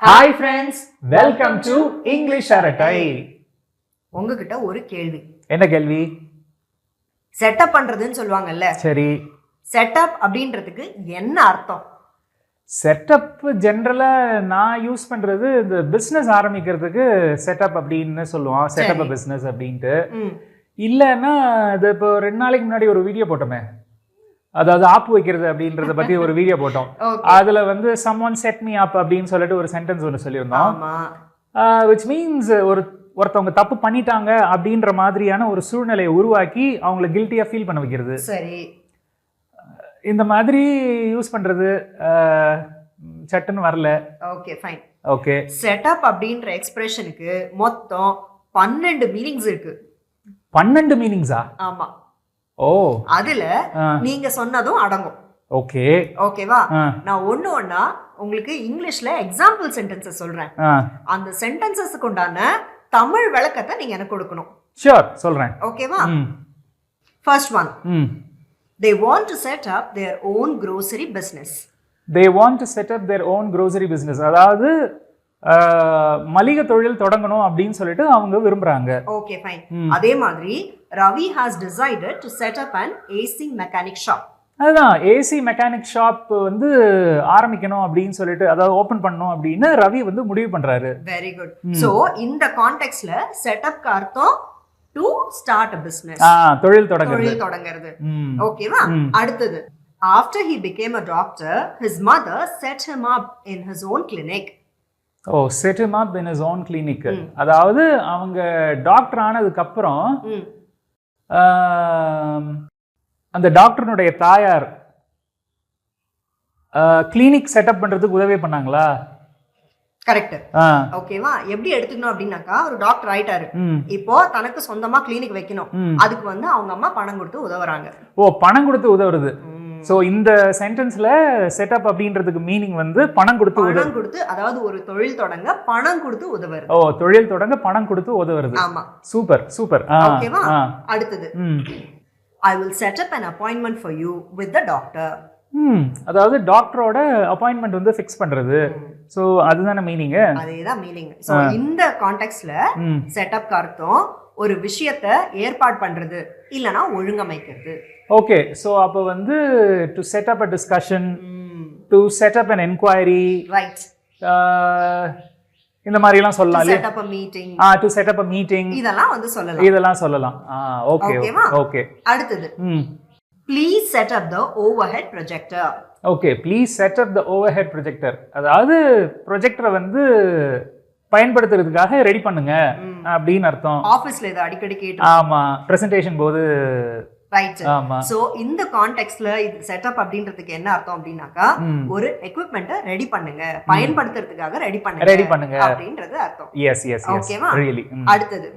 Hi friends, welcome to English அரட்டை. உங்ககிட்ட ஒரு கேள்வி. என்ன கேள்வி? செட்டப் பண்றதுன்னு சொல்லுவாங்கல்ல. சரி, செட்டப் அப்படின்றதுக்கு என்ன அர்த்தம்? செட்டப் ஜென்ரலா நான் யூஸ் பண்றது இந்த பிசினஸ் ஆரம்பிக்கிறதுக்கு செட்டப் அப்படின்னு சொல்லுவோம். செட்டப் பிசினஸ் அப்படின்ட்டு. இல்லைன்னா இது இப்போ 2 நாளைக்கு முன்னாடி ஒரு வீடியோ போட்டோமே, அதாவது ஆப் வைக்கிறது அப்படின்றத பத்தி ஒரு வீடியோ போட்டோம். அதுல வந்து someone set me up அப்படின்னு சொல்லிட்டு ஒரு சென்டென்ஸ் ஒன்று சொல்லியிருந்தோம். which means ஒருத்தவங்க தப்பு பண்ணிட்டாங்க அப்படின்ற மாதிரியான ஒரு சூழ்நிலையை உருவாக்கி அவங்கள கில்ட்டியா ஃபீல் பண்ண வைக்கிறது. சரி, இந்த மாதிரி யூஸ் பண்றது சட்டுன்னு வரல. Okay fine. ஓகே, செட்டப் அப்படின்ற எக்ஸ்பிரஷனுக்கு மொத்தம் 12 மீனிங்ஸ் இருக்கு. 12 மீனிங்ஸா? ஆமா. ஓ, அதுல நீங்க சொன்னதும் அடங்கும். ஓகே, ஓகேவா? நான் ஒண்ணா உங்களுக்கு இங்கிலீஷ்ல எக்ஸாம்பிள் சென்டென்சஸ் சொல்றேன். அந்த சென்டென்சஸ்க்கு உண்டான தமிழ் விளக்கத்தை நீங்க எனக்கு கொடுக்கணும். ஷூர், சொல்றேன். ஓகேவா? First one, they want to set up their own grocery business. they want to set up their own grocery business. அதாவது மளிகை தொழில் தொடங்கணும் அப்படின்னு சொல்லிட்டு அவங்க விரும்புறாங்க. Okay fine. அதே மாதிரி Ravi has decided to set up an AC mechanic shop. அதுதான், ஏசி மெக்கானிக் ஷாப் வந்து ஆரம்பிக்கணும் அப்படின்னு சொல்லிட்டு, அதாவது ஓபன் பண்ணணும் அப்படின்னு ரவி வந்து முடிவு பண்றாரு. Very good. சோ இந்த கான்டெக்ஸ்ட்ல செட்டப்க்கு அர்த்தம் டு ஸ்டார்ட் a business. தொழில் தொடங்குறது. ஓகேவா? அடுத்தது, after he became a doctor, his mother set him up in his own clinic. set him up in his own clinic. அதாவது அவங்க டாக்டர் ஆனதுக்கு அப்புறம் அந்த டாக்டருடைய தாயார் கிளினிக் செட்டப் பண்றதுக்கு உதவி பண்ணாங்களா? கரெக்ட். ஓகேவா? எப்படி எடுத்துக்கணும் அப்படின்னாக்கா, ஒரு டாக்டர் ஆயிட்டாரு, இப்போ தனக்கு சொந்தமா கிளினிக் வைக்கணும். அதுக்கு வந்து அவங்க அம்மா பணம் கொடுத்து உதவுறாங்க. பணம் கொடுத்து உதவுறது. சோ இந்த சென்டென்ஸ்ல செட்டப் அப்படின்றதுக்கு மீனிங் வந்து பணம் கொடுத்து, அதாவது ஒரு தொழில் தொடங்க பணம் கொடுத்து உதவுறது. தொழில் தொடங்க பணம் கொடுத்து உதவுறது. ஆமா, சூப்பர் சூப்பர். ஓகேவா? அடுத்தது, I will set up an appointment for you with the doctor. அதாவது டாக்டரோட அப்பாயின்ட்மெண்ட் வந்து ஃபிக்ஸ் பண்றது. சோ அதுதான மீனிங். அதேதான் மீனிங். சோ இந்த கான்டெக்ஸ்ட்ல செட்டப் அர்த்தம் ஒரு விஷயத்தை ஏற்பாடு பண்றது இல்லனா ஒழுங்கமைக்கிறது. ஓகே, சோ அப்ப வந்து to set up a discussion, to set up an inquiry, right, இந்த மாதிரி எல்லாம் சொல்லலாம். Set up a meeting, to set up a meeting, இதெல்லாம் வந்து சொல்லலாம். Okay okay. அடுத்தது, please set up the overhead projector. Okay, please set up the overhead projector. அதாவது ப்ரொஜெக்டரை வந்து பயன்படுத்துறதுக்காக ரெடி பண்ணுங்க அப்படின்னு அர்த்தம். ஆபீஸ்ல இத அடிக்கடி கேட்டு. ஆமா, பிரசன்டேஷன் போது. ரைட். சோ இந்த கான்டெக்ஸ்ட்ல இது செட்டப் அப்படின்றதுக்கு என்ன அர்த்தம் அப்படின்னாக்கா, ஒரு எக்விப்மென்ட்ட ரெடி பண்ணுங்க, பயன்படுத்துறதுக்காக ரெடி பண்ணுங்க அப்படின்றது அர்த்தம். எஸ் எஸ் எஸ், ஓகேவா? ரியலி. அடுத்தது,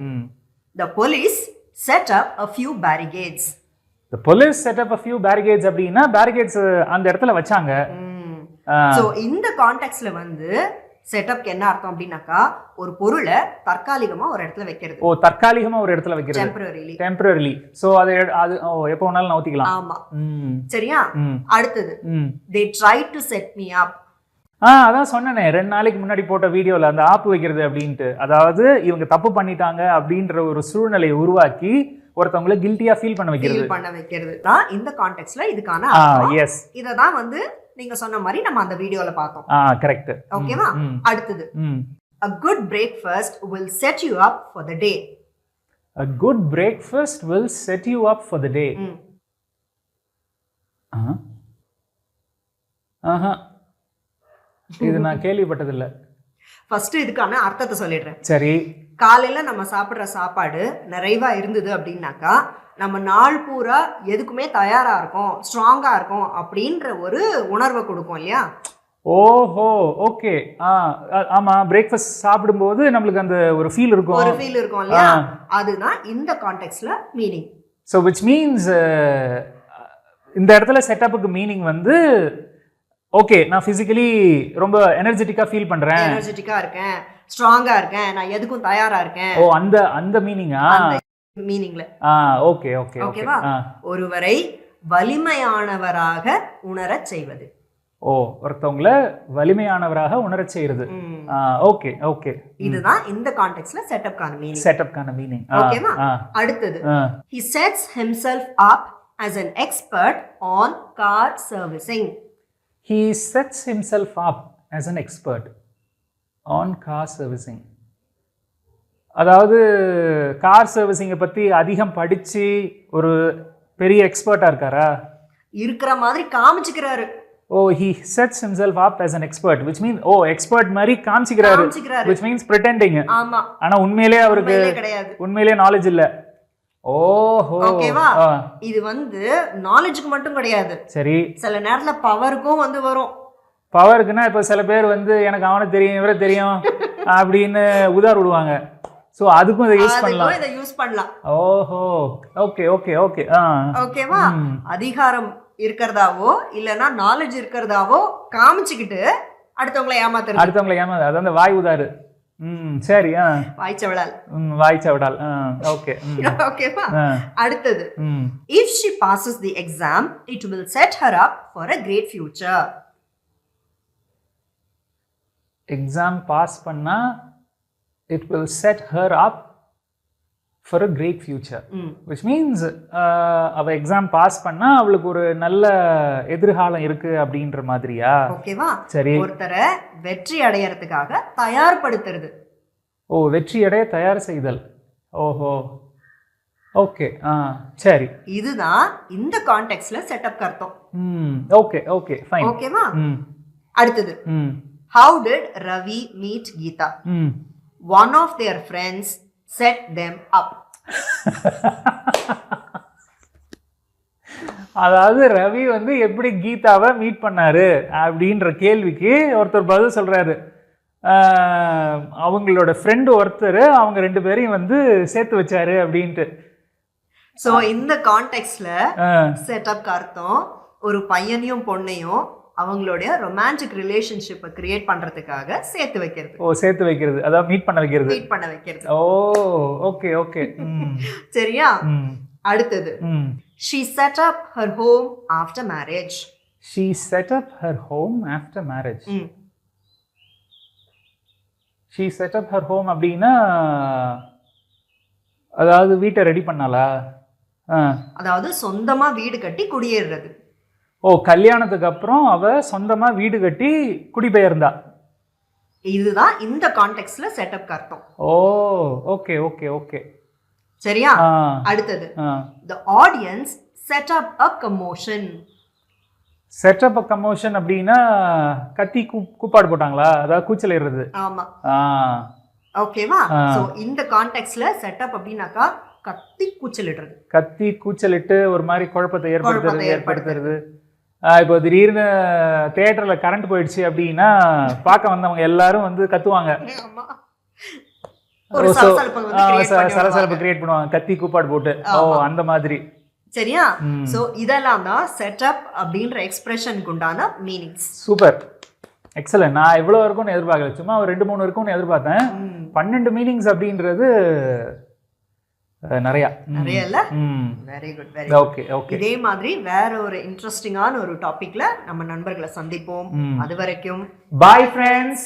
the police set up a few barricades. the police set up a few barricades அப்படினா barricades அந்த இடத்துல வச்சாங்க. சோ இந்த கான்டெக்ஸ்ட்ல வந்து செட்டப்க்கு என்ன அர்த்தம் அப்படின்னாக்கா, ஒரு பொருளை தற்காலிகமா ஒரு இடத்துல வைக்கிறது. தற்காலிகமா ஒரு இடத்துல வைக்கிறது. டெம்பரரிலி. சோ அது எப்போ வேணாலும் நவுத்திக்கலாம். ஆமா, சரியா? அடுத்தது, they tried to set me up. அதான் சொன்னேனே 2 நாளைக்கு முன்னாடி போட்ட வீடியோல, அந்த ஆப் வைக்கிறது அப்படின்ட்டு. அதாவது இவங்க தப்பு பண்ணிட்டாங்க அப்படின்ற ஒரு சூழ்நிலையை உருவாக்கி ஒருத்தவங்களை கில்ட்டியா ஃபீல் பண்ண வைக்கிறது தான் இந்த கான்டெக்ஸ்ட்ல இதுக்கான அர்த்தம். எஸ், இத தான் வந்து நீங்க சொன்ன மாதிரி நம்ம அந்த வீடியோல பார்த்தோம். கரெக்ட். ஓகேவா? அடுத்தது, a good breakfast will set you up for the day. a good breakfast will set you up for the day. இது நான் கேள்விப்பட்டதில்லை. ஃபர்ஸ்ட் இதுக்கான அர்த்தத்தை சொல்லிடுறேன். சரி. காலையில நம்ம சாப்பிடுற சாப்பாடு நிறைவா இருந்தது அப்படின்னாக்கா, நம்ம நாள் பூரா எதுக்குமே தயாரா இருக்கும், ஸ்ட்ராங்கா இருக்கும் அப்படின்ற ஒரு உணர்வை கொடுக்கும் இல்லையா? ஓஹோ, ஓகே. ஆமா, பிரேக்ஃபாஸ்ட் சாப்பிடும்போது நம்மளுக்கு அந்த ஒரு ஃபீல் இருக்கும் இல்லையா? அதுதான் இந்த கான்டெக்ஸ்ட்ல மீனிங். சோ which means இந்த இடத்துல செட்டப்புக்கு மீனிங் வந்து, ஓகே, நான் பிசிக்கலி ரொம்ப எனர்ஜெட்டிக்கா ஃபீல் பண்றேன், எனர்ஜெட்டிக்கா இருக்கேன், ஸ்ட்ராங்கா இருக்கேன், நான் எதுக்கும் தயாரா இருக்கேன். அந்த மீனிங்கா? மீனிங்ல. Okay okay. ஓகேவா? ஒருவரை வலிமையானவராக உணரச் செய்வது. ஓ, ஒருத்தவங்கள வலிமையானவராக உணரச் செய்யறது. Okay okay. இதுதான் இந்த கான்டெக்ஸ்ட்ல செட்டப்கான மீனிங். செட்டப்கான மீனிங். ஓகேவா? அடுத்தது he sets himself up as an expert on car servicing. He sets himself up as an expert on car servicing. அதாவது கார் சர்வீசிங்கை பத்தி அதிகம் படிச்சு ஒரு பெரிய எக்ஸ்பர்ட்டா இருக்காரா? இருக்கிற மாதிரி காமிச்சுக்கிறாரு. ஓ, he sets himself up as an expert, which means expert மாதிரி காமிச்சுக்கிறாரு, which means pretending. ஆமா. ஆனா உண்மையிலே அவருக்கு உண்மையிலே நாலேஜ் இல்ல. ஓஹோ, ஓகேவா? இது நாலேஜ்க்கு மட்டும் கிடையாது. சரி, சில நேரத்துல பவருக்கும் வரும். பவருக்குன்னா இப்ப சில பேர் எனக்கு அவனை தெரியும் இவரை தெரியும் அப்படின்னு உதார் விடுவாங்க. சோ அதுக்கும் இதை யூஸ் பண்ணலாம். ஓஹோ, ஓகே ஓகே ஓகே. ஓகேவா? அதிகாரம் இருக்கிறதாவோ இல்லனா நாலேஜ் இருக்கிறதாவோ காமிச்சிக்கிட்டு அடுத்தவங்களை ஏமாத்துறது. அதான் வாய் உதாரு. சரி. வாய்ச்சவடால். ஓகே ஓகேவா? அடுத்தது if she passes the exam it will set her up for a great future. Exam pass பண்ணா it will set her up for a great future, which means அவ எக்ஸாம் பாஸ் பண்ணா அவளுக்கு ஒரு நல்ல எதிர்காலம் இருக்கு அப்படின்ற மாதிரியா? ஓகேவா? சரி, ஒருத்தரை வெற்றி அடையறதுக்காக தயார்படுத்துறது. ஓ, வெற்றி அடைய தயார் செய்தல். ஓஹோ, ஓகே. சரி, இதுதான் இந்த கான்டெக்ஸ்ட்ல செட்டப் அர்த்தம். Okay okay fine. ஓகேவா? அடுத்தது how did Ravi meet Geeta? One of their friends set them up. அதாவது ரவி எப்படி கீதாவை மீட் பண்ணாரு அப்படின்ற கேள்விக்கு ஒருத்தர் பதில் சொல்றாரு. அவங்களோட ஃப்ரெண்டு ஒருத்தர் அவங்க ரெண்டு பேரையும் சேர்த்து வச்சாரு அப்படின்ட்டு. சோ இந்த கான்டெக்ஸ்ட்ல செட்டப் அர்த்தம் ஒரு பையனையும் பொண்ணையும் அவங்களுடைய ரொமான்டிக் ரிலேஷன்ஷிப்பை கிரியேட் பண்றதுக்காக சேர்த்து வைக்கிறது. ஓ, சேர்த்து வைக்கிறது, அதாவது மீட் பண்ண வைக்கிறது. ஓ, ஓகே ஓகே. சரியா? அடுத்தது she set up her home after marriage. She set up her home after marriage. She set up her home அப்படின்னா அதாவது வீட்டை ரெடி பண்ணாளா? அதாவது சொந்தமா வீடு கட்டி குடியேறது. ஓ, கல்யாணத்துக்கு அப்புறம் அவ சொந்தமா வீடு கட்டி குடிபெயர்ந்தா. இதுதான் இந்த கான்டெக்ஸ்ட்ல செட்டப் அர்த்தம். ஓ, ஓகே ஓகே ஓகே. சரியா? அடுத்தது the audience set up a commotion. set up a commotion அப்படினா கத்தி கூப்பாடு போட்டாங்களா? அதாவது கூச்சல் ஏறுறது. ஆமா. ஓகேவா? சோ இந்த கான்டெக்ஸ்ட்ல செட்டப் அப்படினாக்கா கத்தி கூச்சலிடுறது. கத்தி கூச்சலிட்டு ஒரு மாதிரி குழப்பத்தை ஏற்படுத்துறது. இப்போ திடீர்னு தியேட்டர்ல கரண்ட் போயிடுச்சு அப்படின்னா பார்க்க வந்தவங்க எல்லாரும் கத்துவாங்க. சலசலப்பு கிரியேட் பண்ணுவாங்க கத்தி கூப்பாடு போட்டு. ஓ, அந்த மாதிரி. சரியா? சோ இதெல்லாம் தான் செட்டப் அப்படின்ற எக்ஸ்பிரஷனுக்கு உண்டான மீனிங்ஸ். Super, excellent. நான் இவ்வளவு இருக்கும்னு எதிர்பார்க்கல, சும்மா ஒரு 2-3 இருக்கும்னு எதிர்பார்த்தேன். 12 மீனிங்ஸ் அப்படின்றது நிறைய இல்ல? Very good, very okay okay. இதே மாதிரி வேற ஒரு இன்ட்ரெஸ்டிங்கான ஒரு டாபிக்ல நம்ம நண்பர்களை சந்திப்போம். அது வரைக்கும் பை ஃப்ரெண்ட்ஸ்.